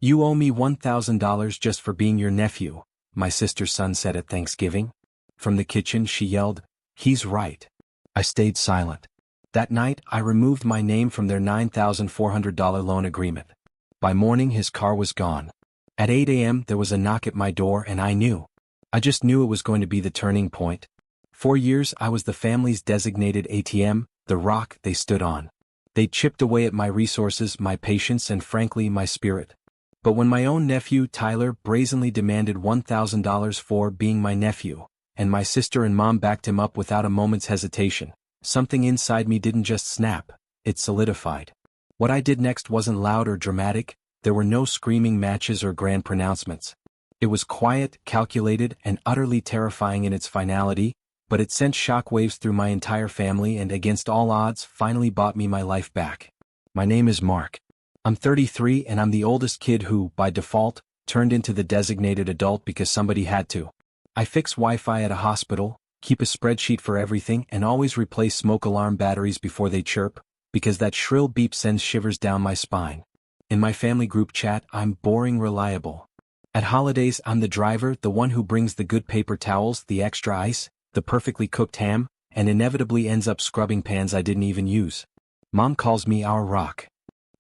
"You owe me $1,000 just for being your nephew," my sister's son said at Thanksgiving. From the kitchen she yelled, "He's right." I stayed silent. That night I removed my name from their $9,400 loan agreement. By morning his car was gone. At 8 a.m. there was a knock at my door and I knew. I just knew it was going to be the turning point. 4 years I was the family's designated ATM, the rock they stood on. They chipped away at my resources, my patience, and frankly my spirit. But when my own nephew Tyler brazenly demanded $1,000 for being my nephew, and my sister and mom backed him up without a moment's hesitation, something inside me didn't just snap, it solidified. What I did next wasn't loud or dramatic, there were no screaming matches or grand pronouncements. It was quiet, calculated, and utterly terrifying in its finality, but it sent shockwaves through my entire family and against all odds finally bought me my life back. My name is Mark. I'm 33 and I'm the oldest kid who, by default, turned into the designated adult because somebody had to. I fix Wi-Fi at a hospital, keep a spreadsheet for everything, and always replace smoke alarm batteries before they chirp, because that shrill beep sends shivers down my spine. In my family group chat, I'm boring reliable. At holidays, I'm the driver, the one who brings the good paper towels, the extra ice, the perfectly cooked ham, and inevitably ends up scrubbing pans I didn't even use. Mom calls me our rock.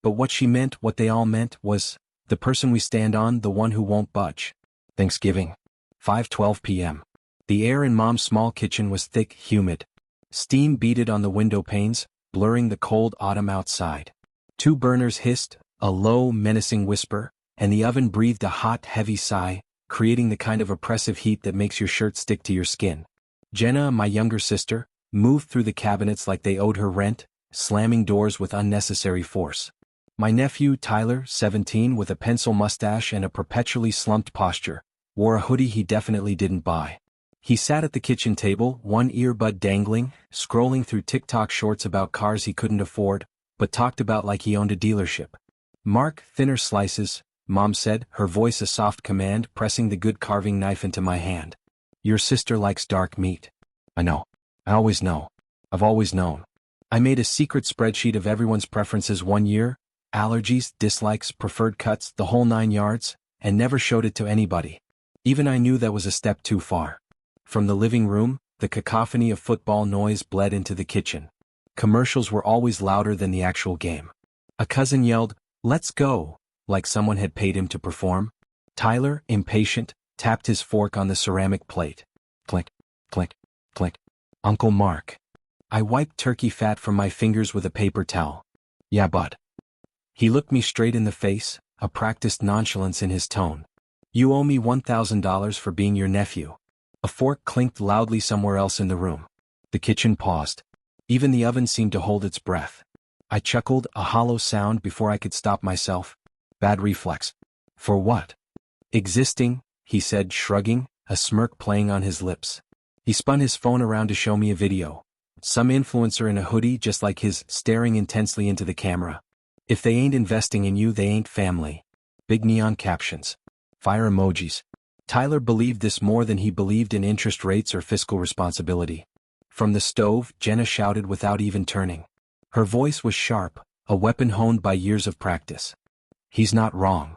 But what she meant, what they all meant, was the person we stand on, the one who won't budge. Thanksgiving. 5:12 p.m. The air in Mom's small kitchen was thick, humid. Steam beaded on the window panes, blurring the cold autumn outside. 2 burners hissed, a low, menacing whisper, and the oven breathed a hot, heavy sigh, creating the kind of oppressive heat that makes your shirt stick to your skin. Jenna, my younger sister, moved through the cabinets like they owed her rent, slamming doors with unnecessary force. My nephew, Tyler, 17, with a pencil mustache and a perpetually slumped posture, wore a hoodie he definitely didn't buy. He sat at the kitchen table, one earbud dangling, scrolling through TikTok shorts about cars he couldn't afford, but talked about like he owned a dealership. "Mark, thinner slices," Mom said, her voice a soft command, pressing the good carving knife into my hand. "Your sister likes dark meat." I know. I always know. I've always known. I made a secret spreadsheet of everyone's preferences one year, allergies, dislikes, preferred cuts, the whole 9 yards, and never showed it to anybody. Even I knew that was a step too far. From the living room, the cacophony of football noise bled into the kitchen. Commercials were always louder than the actual game. A cousin yelled, "Let's go," like someone had paid him to perform. Tyler, impatient, tapped his fork on the ceramic plate. Clink, clink, clink. "Uncle Mark." I wiped turkey fat from my fingers with a paper towel. "Yeah, bud." He looked me straight in the face, a practiced nonchalance in his tone. "You owe me $1,000 for being your nephew." A fork clinked loudly somewhere else in the room. The kitchen paused. Even the oven seemed to hold its breath. I chuckled, a hollow sound before I could stop myself. Bad reflex. "For what?" "Existing," he said, shrugging, a smirk playing on his lips. He spun his phone around to show me a video. Some influencer in a hoodie just like his, staring intensely into the camera. "If they ain't investing in you, they ain't family." Big neon captions. Fire emojis. Tyler believed this more than he believed in interest rates or fiscal responsibility. From the stove, Jenna shouted without even turning. Her voice was sharp, a weapon honed by years of practice. "He's not wrong."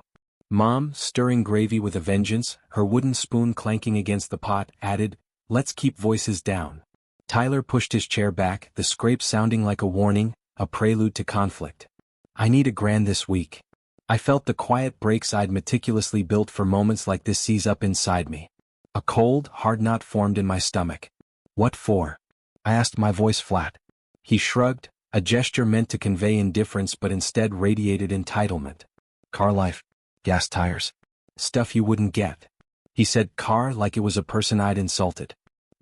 Mom, stirring gravy with a vengeance, her wooden spoon clanking against the pot, added, "Let's keep voices down." Tyler pushed his chair back, the scrape sounding like a warning, a prelude to conflict. "I need $1,000 this week." I felt the quiet brakes I'd meticulously built for moments like this seize up inside me. A cold, hard knot formed in my stomach. "What for?" I asked, my voice flat. He shrugged, a gesture meant to convey indifference but instead radiated entitlement. "Car life. Gas tires. Stuff you wouldn't get." He said car like it was a person I'd insulted.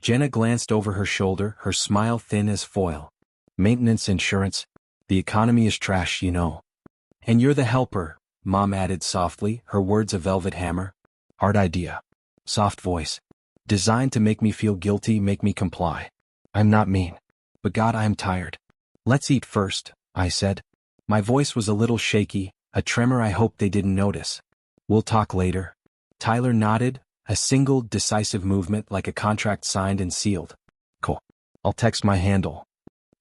Jenna glanced over her shoulder, her smile thin as foil. "Maintenance, insurance. The economy is trash, you know." "And you're the helper," Mom added softly, her words a velvet hammer. "Hard idea." Soft voice. "Designed to make me feel guilty, make me comply." "I'm not mean. But God, I'm tired." "Let's eat first," I said. My voice was a little shaky, a tremor I hoped they didn't notice. "We'll talk later." Tyler nodded, a single, decisive movement like a contract signed and sealed. "Cool. I'll text my handle."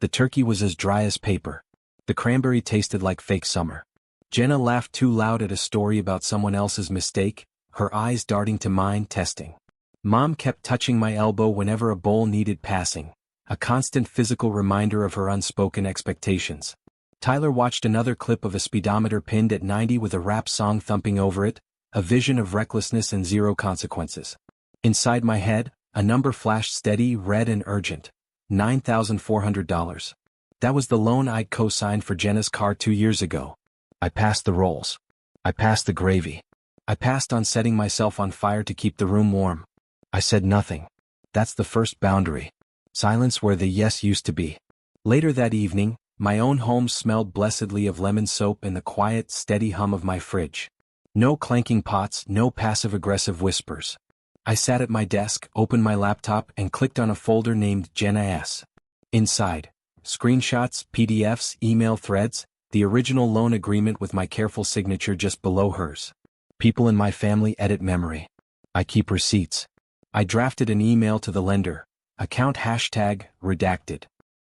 The turkey was as dry as paper. The cranberry tasted like fake summer. Jenna laughed too loud at a story about someone else's mistake, her eyes darting to mine, testing. Mom kept touching my elbow whenever a bowl needed passing, a constant physical reminder of her unspoken expectations. Tyler watched another clip of a speedometer pinned at 90 with a rap song thumping over it, a vision of recklessness and zero consequences. Inside my head, a number flashed steady, red and urgent. $9,400. That was the loan I'd co-signed for Jenna's car 2 years ago. I passed the rolls. I passed the gravy. I passed on setting myself on fire to keep the room warm. I said nothing. That's the first boundary. Silence where the yes used to be. Later that evening, my own home smelled blessedly of lemon soap and the quiet, steady hum of my fridge. No clanking pots, no passive-aggressive whispers. I sat at my desk, opened my laptop and clicked on a folder named Jenna S. Inside, screenshots, PDFs, email threads, the original loan agreement with my careful signature just below hers. People in my family edit memory. I keep receipts. I drafted an email to the lender. Account hashtag, redacted.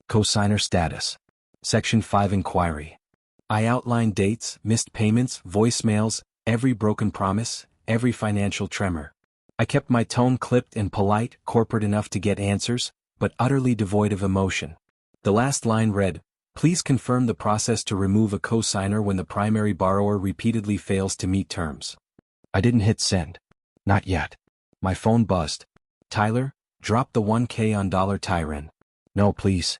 Cosigner status. Section 5 inquiry. I outlined dates, missed payments, voicemails, every broken promise, every financial tremor. I kept my tone clipped and polite, corporate enough to get answers, but utterly devoid of emotion. The last line read, "Please confirm the process to remove a cosigner when the primary borrower repeatedly fails to meet terms." I didn't hit send. Not yet. My phone buzzed. Tyler, drop the $1K on $Tyren. No please.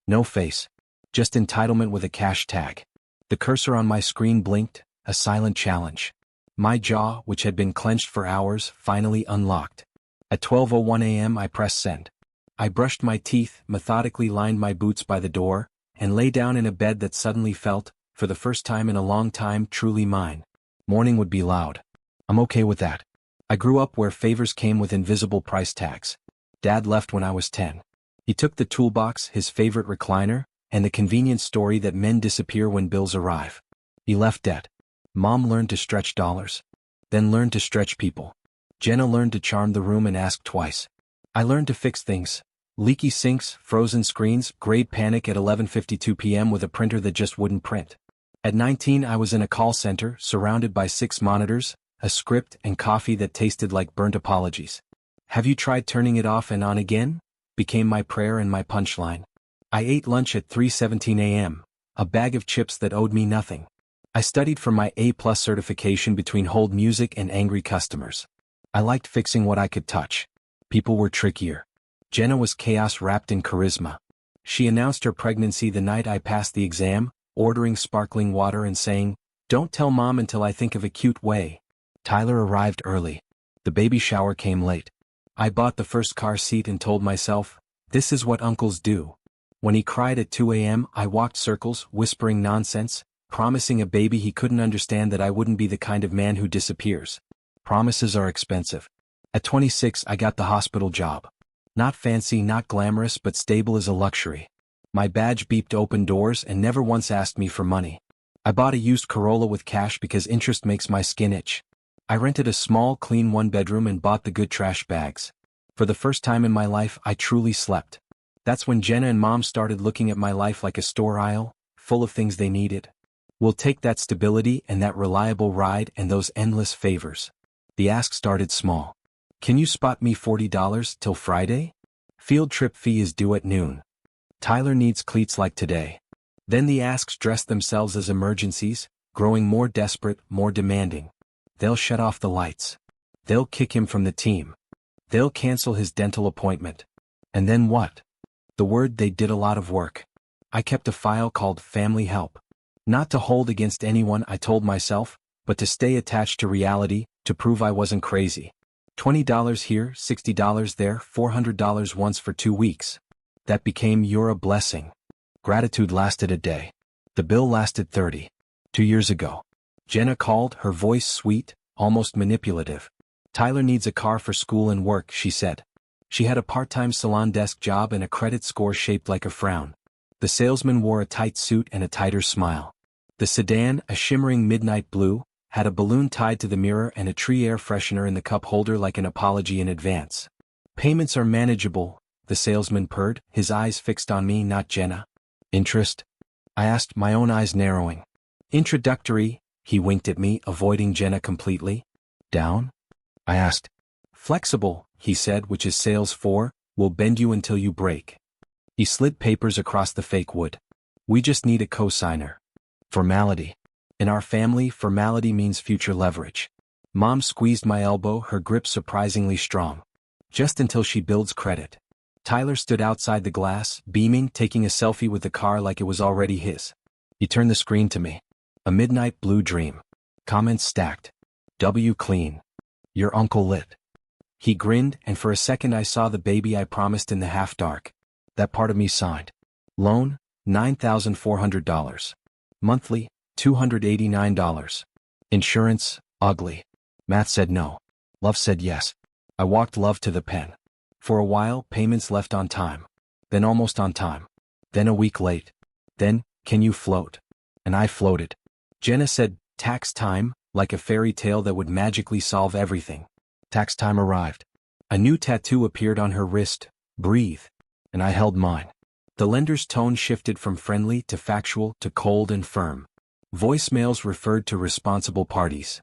No face. Just entitlement with a cash tag. The cursor on my screen blinked, a silent challenge. My jaw, which had been clenched for hours, finally unlocked. At 12:01 a.m. I pressed send. I brushed my teeth, methodically lined my boots by the door, and lay down in a bed that suddenly felt, for the first time in a long time, truly mine. Morning would be loud. I'm okay with that. I grew up where favors came with invisible price tags. Dad left when I was 10. He took the toolbox, his favorite recliner, and the convenient story that men disappear when bills arrive. He left debt. Mom learned to stretch dollars. Then learned to stretch people. Jenna learned to charm the room and ask twice. I learned to fix things. Leaky sinks, frozen screens, grade panic at 11:52 p.m. with a printer that just wouldn't print. At 19 I was in a call center, surrounded by 6 monitors, a script and coffee that tasted like burnt apologies. "Have you tried turning it off and on again?" became my prayer and my punchline. I ate lunch at 3:17 a.m., a bag of chips that owed me nothing. I studied for my A+ certification between hold music and angry customers. I liked fixing what I could touch. People were trickier. Jenna was chaos wrapped in charisma. She announced her pregnancy the night I passed the exam, ordering sparkling water and saying, "Don't tell Mom until I think of a cute way." Tyler arrived early. The baby shower came late. I bought the first car seat and told myself, this is what uncles do. When he cried at 2 a.m., I walked circles, whispering nonsense, promising a baby he couldn't understand that I wouldn't be the kind of man who disappears. Promises are expensive. At 26 I got the hospital job. Not fancy, not glamorous, but stable as a luxury. My badge beeped open doors and never once asked me for money. I bought a used Corolla with cash because interest makes my skin itch. I rented a small, clean one-bedroom and bought the good trash bags. For the first time in my life, I truly slept. That's when Jenna and Mom started looking at my life like a store aisle, full of things they needed. We'll take that stability and that reliable ride and those endless favors. The ask started small. Can you spot me $40 till Friday? Field trip fee is due at noon. Tyler needs cleats like today. Then the asks dressed themselves as emergencies, growing more desperate, more demanding. They'll shut off the lights. They'll kick him from the team. They'll cancel his dental appointment. And then what? The word they did a lot of work. I kept a file called Family Help. Not to hold against anyone, I told myself, but to stay attached to reality, to prove I wasn't crazy. $20 here, $60 there, $400 once for 2 weeks. That became "You're a blessing." Gratitude lasted a day. The bill lasted 30. 2 years ago. Jenna called, her voice sweet, almost manipulative. Tyler needs a car for school and work, she said. She had a part-time salon desk job and a credit score shaped like a frown. The salesman wore a tight suit and a tighter smile. The sedan, a shimmering midnight blue, had a balloon tied to the mirror and a tree air freshener in the cup holder like an apology in advance. Payments are manageable, the salesman purred, his eyes fixed on me, not Jenna. Interest? I asked, my own eyes narrowing. Introductory, He winked at me, avoiding Jenna completely. Down? I asked. Flexible, he said, which is sales for, will bend you until you break. He slid papers across the fake wood. We just need a co-signer. Formality. In our family, formality means future leverage. Mom squeezed my elbow, her grip surprisingly strong. Just until she builds credit. Tyler stood outside the glass, beaming, taking a selfie with the car like it was already his. He turned the screen to me. A midnight blue dream. Comments stacked. W clean. Your uncle lit. He grinned, and for a second I saw the baby I promised in the half-dark. That part of me signed. Loan, $9,400. Monthly, $289. Insurance, ugly. Math said no. Love said yes. I walked love to the pen. For a while, payments left on time. Then almost on time. Then a week late. Then, can you float? And I floated. Jenna said, tax time, like a fairy tale that would magically solve everything. Tax time arrived. A new tattoo appeared on her wrist, breathe. And I held mine. The lender's tone shifted from friendly to factual to cold and firm. Voicemails referred to responsible parties.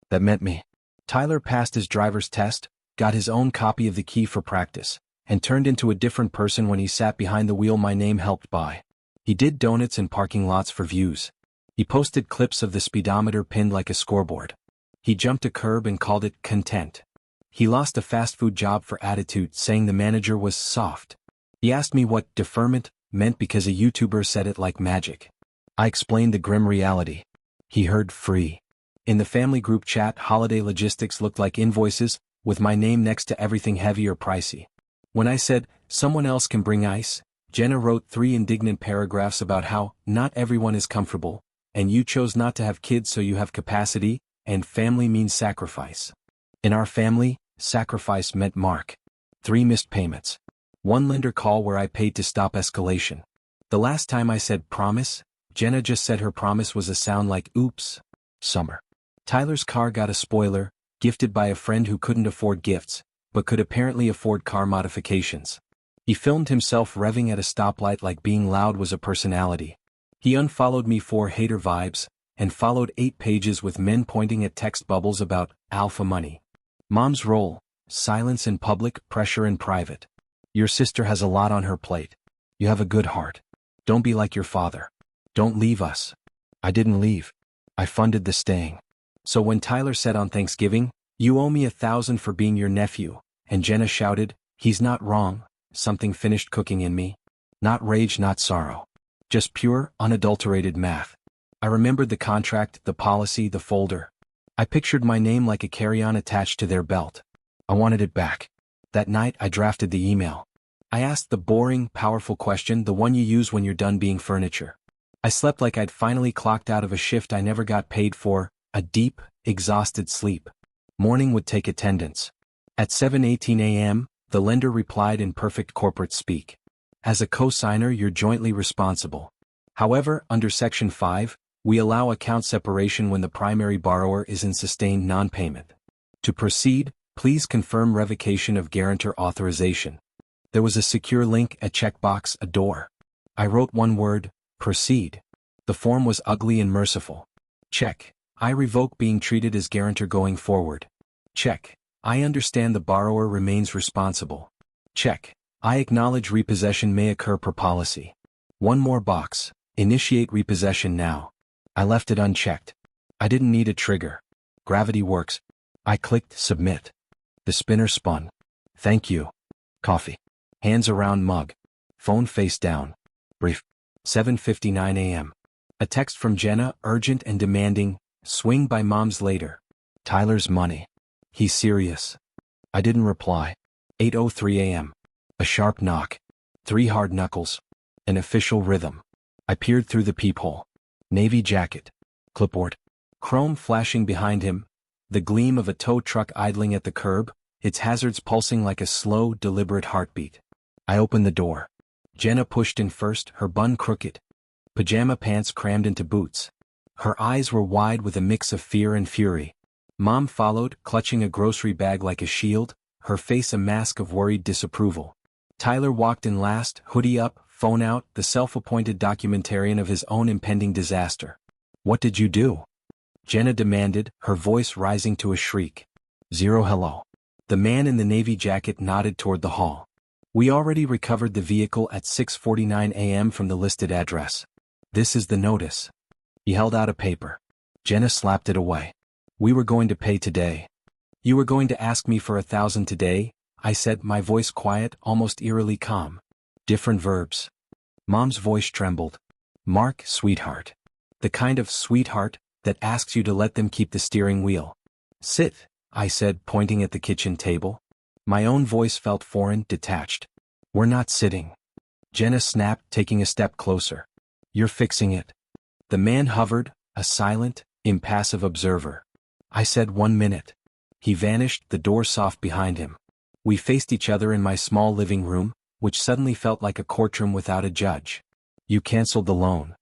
That meant me. Tyler passed his driver's test, got his own copy of the key for practice, and turned into a different person when he sat behind the wheel my name helped by. He did donuts in parking lots for views. He posted clips of the speedometer pinned like a scoreboard. He jumped a curb and called it content. He lost a fast food job for attitude, saying the manager was soft. He asked me what deferment meant because a YouTuber said it like magic. I explained the grim reality. He heard free. In the family group chat, holiday logistics looked like invoices, with my name next to everything heavy or pricey. When I said, someone else can bring ice, Jenna wrote 3 indignant paragraphs about how not everyone is comfortable, and you chose not to have kids so you have capacity, and family means sacrifice. In our family, sacrifice meant Mark. 3 missed payments. 1 lender call where I paid to stop escalation. The last time I said promise, Jenna just said her promise was a sound like oops. Summer. Tyler's car got a spoiler, gifted by a friend who couldn't afford gifts, but could apparently afford car modifications. He filmed himself revving at a stoplight like being loud was a personality. He unfollowed me for hater vibes, and followed 8 pages with men pointing at text bubbles about alpha money. Mom's role, silence in public, pressure in private. Your sister has a lot on her plate. You have a good heart. Don't be like your father. Don't leave us. I didn't leave. I funded the staying. So when Tyler said on Thanksgiving, you owe me $1,000 for being your nephew, and Jenna shouted, he's not wrong, something finished cooking in me. Not rage, not sorrow. Just pure, unadulterated math. I remembered the contract, the policy, the folder. I pictured my name like a carry-on attached to their belt. I wanted it back. That night I drafted the email. I asked the boring, powerful question, the one you use when you're done being furniture. I slept like I'd finally clocked out of a shift I never got paid for, a deep, exhausted sleep. Morning would take attendance. At 7:18 a.m., the lender replied in perfect corporate speak. As a co-signer, you're jointly responsible. However, under Section 5, we allow account separation when the primary borrower is in sustained non-payment. To proceed, please confirm revocation of guarantor authorization. There was a secure link, a checkbox, a door. I wrote one word, proceed. The form was ugly and merciful. Check. I revoke being treated as guarantor going forward. Check. I understand the borrower remains responsible. Check. I acknowledge repossession may occur per policy. One more box. Initiate repossession now. I left it unchecked. I didn't need a trigger. Gravity works. I clicked submit. The spinner spun. Thank you. Coffee. Hands around mug. Phone face down. Brief. 7:59 a.m. A text from Jenna, urgent and demanding, swing by mom's later. Tyler's money. He's serious. I didn't reply. 8:03 a.m. A sharp knock. 3 hard knuckles. An official rhythm. I peered through the peephole. Navy jacket. Clipboard. Chrome flashing behind him. The gleam of a tow truck idling at the curb, its hazards pulsing like a slow, deliberate heartbeat. I opened the door. Jenna pushed in first, her bun crooked. Pajama pants crammed into boots. Her eyes were wide with a mix of fear and fury. Mom followed, clutching a grocery bag like a shield, her face a mask of worried disapproval. Tyler walked in last, hoodie up, phone out, the self-appointed documentarian of his own impending disaster. What did you do? Jenna demanded, her voice rising to a shriek. Zero hello. The man in the navy jacket nodded toward the hall. We already recovered the vehicle at 6:49 a.m. from the listed address. This is the notice. He held out a paper. Jenna slapped it away. We were going to pay today. You were going to ask me for 1,000 today, I said, my voice quiet, almost eerily calm. Different verbs. Mom's voice trembled. Mark, sweetheart. The kind of sweetheart that asks you to let them keep the steering wheel. Sit, I said, pointing at the kitchen table. My own voice felt foreign, detached. We're not sitting. Jenna snapped, taking a step closer. You're fixing it. The man hovered, a silent, impassive observer. I said 1 minute. He vanished, the door soft behind him. We faced each other in my small living room, which suddenly felt like a courtroom without a judge. You canceled the loan.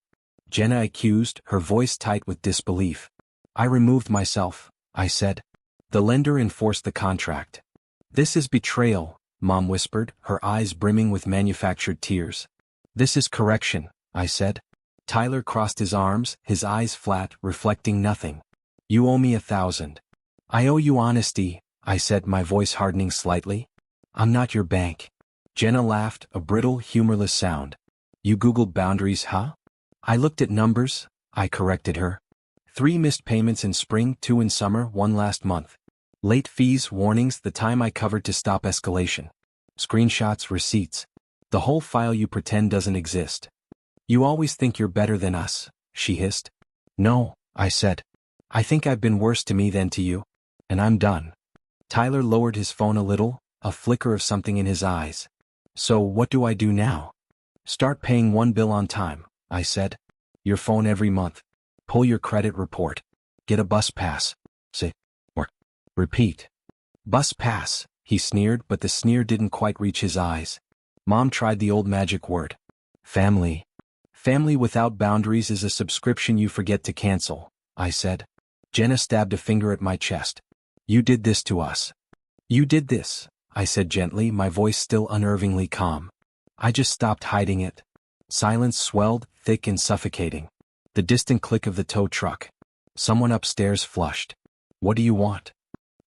Jenna accused, her voice tight with disbelief. I removed myself, I said. The lender enforced the contract. This is betrayal, Mom whispered, her eyes brimming with manufactured tears. This is correction, I said. Tyler crossed his arms, his eyes flat, reflecting nothing. You owe me 1,000. I owe you honesty, I said, my voice hardening slightly. I'm not your bank. Jenna laughed, a brittle, humorless sound. You Googled boundaries, huh? I looked at numbers, I corrected her. 3 missed payments in spring, 2 in summer, 1 last month. Late fees, warnings, the time I covered to stop escalation. Screenshots, receipts. The whole file you pretend doesn't exist. You always think you're better than us, she hissed. No, I said. I think I've been worse to me than to you. And I'm done. Tyler lowered his phone a little, a flicker of something in his eyes. So what do I do now? Start paying 1 bill on time, I said. Your phone every month. Pull your credit report. Get a bus pass. Say, or repeat. Bus pass, he sneered, but the sneer didn't quite reach his eyes. Mom tried the old magic word. Family. Family without boundaries is a subscription you forget to cancel, I said. Jenna stabbed a finger at my chest. You did this to us. You did this, I said gently, my voice still unnervingly calm. I just stopped hiding it. Silence swelled, thick and suffocating. The distant click of the tow truck. Someone upstairs flushed. What do you want?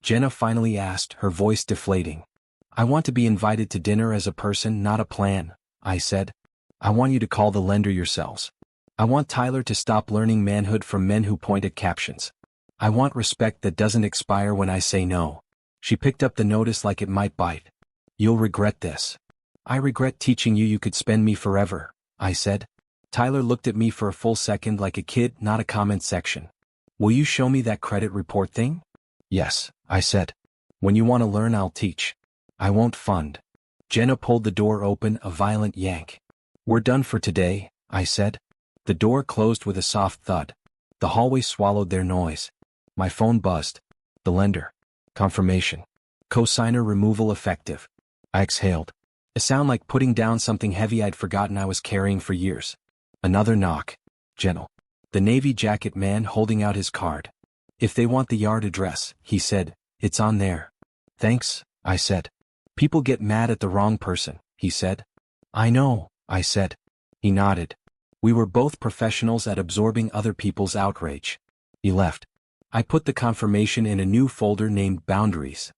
Jenna finally asked, her voice deflating. I want to be invited to dinner as a person, not a plan, I said. I want you to call the lender yourselves. I want Tyler to stop learning manhood from men who point at captions. I want respect that doesn't expire when I say no. She picked up the notice like it might bite. You'll regret this. I regret teaching you you could spend me forever, I said. Tyler looked at me for a full second like a kid, not a comment section. Will you show me that credit report thing? Yes, I said. When you want to learn, I'll teach. I won't fund. Jenna pulled the door open, a violent yank. We're done for today, I said. The door closed with a soft thud. The hallway swallowed their noise. My phone buzzed. The lender. Confirmation. Cosigner removal effective. I exhaled. A sound like putting down something heavy I'd forgotten I was carrying for years. Another knock. Gentle. The navy jacket man holding out his card. If they want the yard address, he said, it's on there. Thanks, I said. People get mad at the wrong person, he said. I know, I said. He nodded. We were both professionals at absorbing other people's outrage. He left. I put the confirmation in a new folder named Boundaries.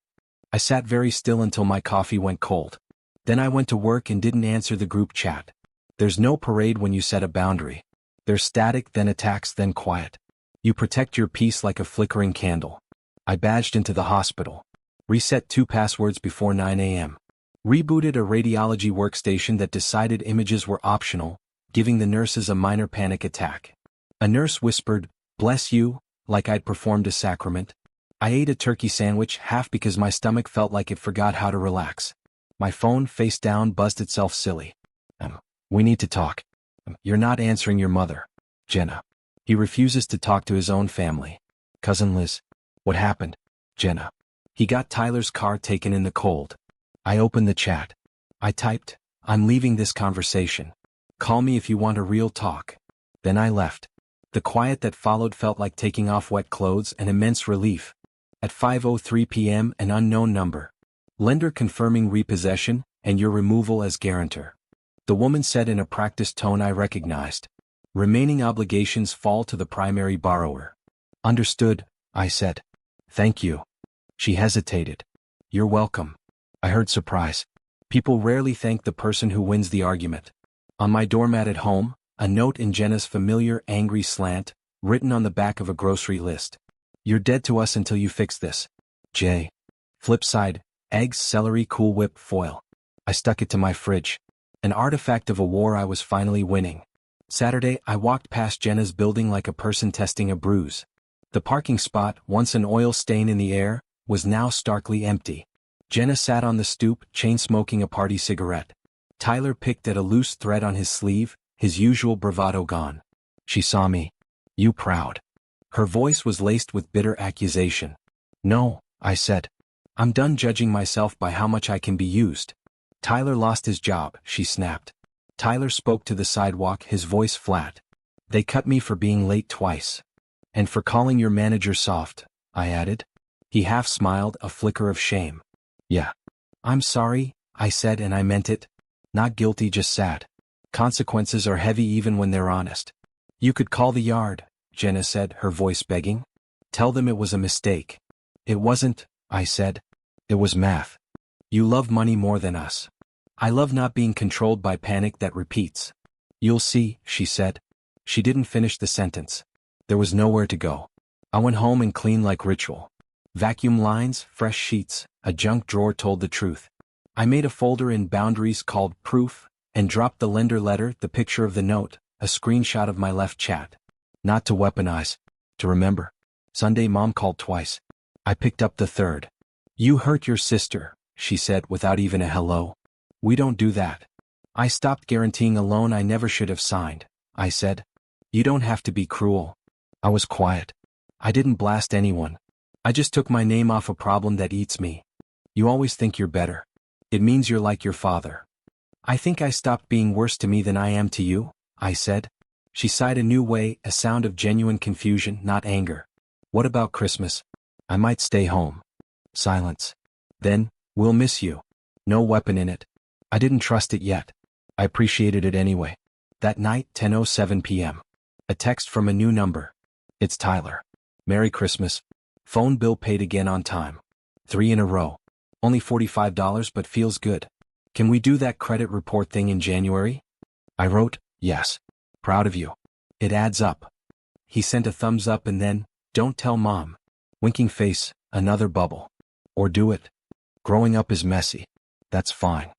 I sat very still until my coffee went cold. Then I went to work and didn't answer the group chat. There's no parade when you set a boundary. There's static, then attacks, then quiet. You protect your peace like a flickering candle. I badged into the hospital. Reset 2 passwords before 9 a.m. Rebooted a radiology workstation that decided images were optional, giving the nurses a minor panic attack. A nurse whispered, "Bless you," like I'd performed a sacrament. I ate a turkey sandwich, half because my stomach felt like it forgot how to relax. My phone, face down, buzzed itself silly. We need to talk. You're not answering your mother. Jenna. He refuses to talk to his own family. Cousin Liz. What happened? Jenna. He got Tyler's car taken in the cold. I opened the chat. I typed, "I'm leaving this conversation. Call me if you want a real talk." Then I left. The quiet that followed felt like taking off wet clothes and immense relief. At 5:03 p.m., an unknown number. Lender confirming repossession and your removal as guarantor. The woman said in a practiced tone I recognized. Remaining obligations fall to the primary borrower. Understood, I said. Thank you. She hesitated. You're welcome. I heard surprise. People rarely thank the person who wins the argument. On my doormat at home, a note in Jenna's familiar angry slant, written on the back of a grocery list. You're dead to us until you fix this. J. Flip side, eggs, celery, Cool Whip foil. I stuck it to my fridge. An artifact of a war I was finally winning. Saturday, I walked past Jenna's building like a person testing a bruise. The parking spot, once an oil stain in the air, was now starkly empty. Jenna sat on the stoop, chain-smoking a party cigarette. Tyler picked at a loose thread on his sleeve, his usual bravado gone. She saw me. You proud? Her voice was laced with bitter accusation. No, I said. I'm done judging myself by how much I can be used. Tyler lost his job, she snapped. Tyler spoke to the sidewalk, his voice flat. They cut me for being late twice. And for calling your manager soft, I added. He half smiled, a flicker of shame. Yeah. I'm sorry, I said, and I meant it. Not guilty, just sad. Consequences are heavy even when they're honest. You could call the yard, Jenna said, her voice begging. Tell them it was a mistake. It wasn't, I said. It was math. You love money more than us. I love not being controlled by panic that repeats. You'll see, she said. She didn't finish the sentence. There was nowhere to go. I went home and cleaned like ritual. Vacuum lines, fresh sheets, a junk drawer told the truth. I made a folder in Boundaries called Proof, and dropped the lender letter, the picture of the note, a screenshot of my left chat. Not to weaponize. To remember. Sunday Mom called twice. I picked up the third. You hurt your sister, she said without even a hello. We don't do that. I stopped guaranteeing a loan I never should have signed, I said. You don't have to be cruel. I was quiet. I didn't blast anyone. I just took my name off a problem that eats me. You always think you're better. It means you're like your father. I think I stopped being worse to me than I am to you, I said. She sighed a new way, a sound of genuine confusion, not anger. What about Christmas? I might stay home. Silence. Then, we'll miss you. No weapon in it. I didn't trust it yet. I appreciated it anyway. That night, 10:07 p.m. A text from a new number. It's Tyler. Merry Christmas. Phone bill paid again on time. 3 in a row. Only $45 but feels good. Can we do that credit report thing in January? I wrote, yes. Proud of you. It adds up. He sent a thumbs up and then, don't tell Mom. Winking face, another bubble. Or do it. Growing up is messy. That's fine.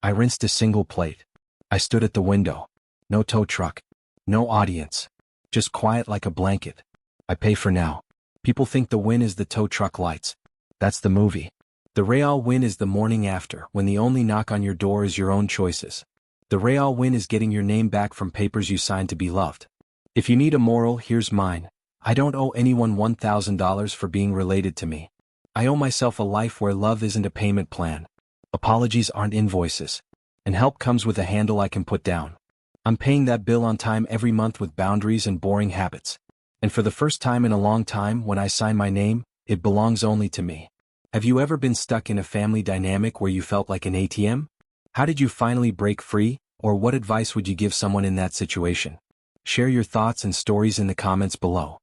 I rinsed a single plate. I stood at the window. No tow truck. No audience. Just quiet like a blanket. I pay for now. People think the win is the tow truck lights. That's the movie. The real win is the morning after, when the only knock on your door is your own choices. The real win is getting your name back from papers you signed to be loved. If you need a moral, here's mine. I don't owe anyone $1,000 for being related to me. I owe myself a life where love isn't a payment plan. Apologies aren't invoices. And help comes with a handle I can put down. I'm paying that bill on time every month with boundaries and boring habits. And for the first time in a long time, when I sign my name, it belongs only to me. Have you ever been stuck in a family dynamic where you felt like an ATM? How did you finally break free, or what advice would you give someone in that situation? Share your thoughts and stories in the comments below.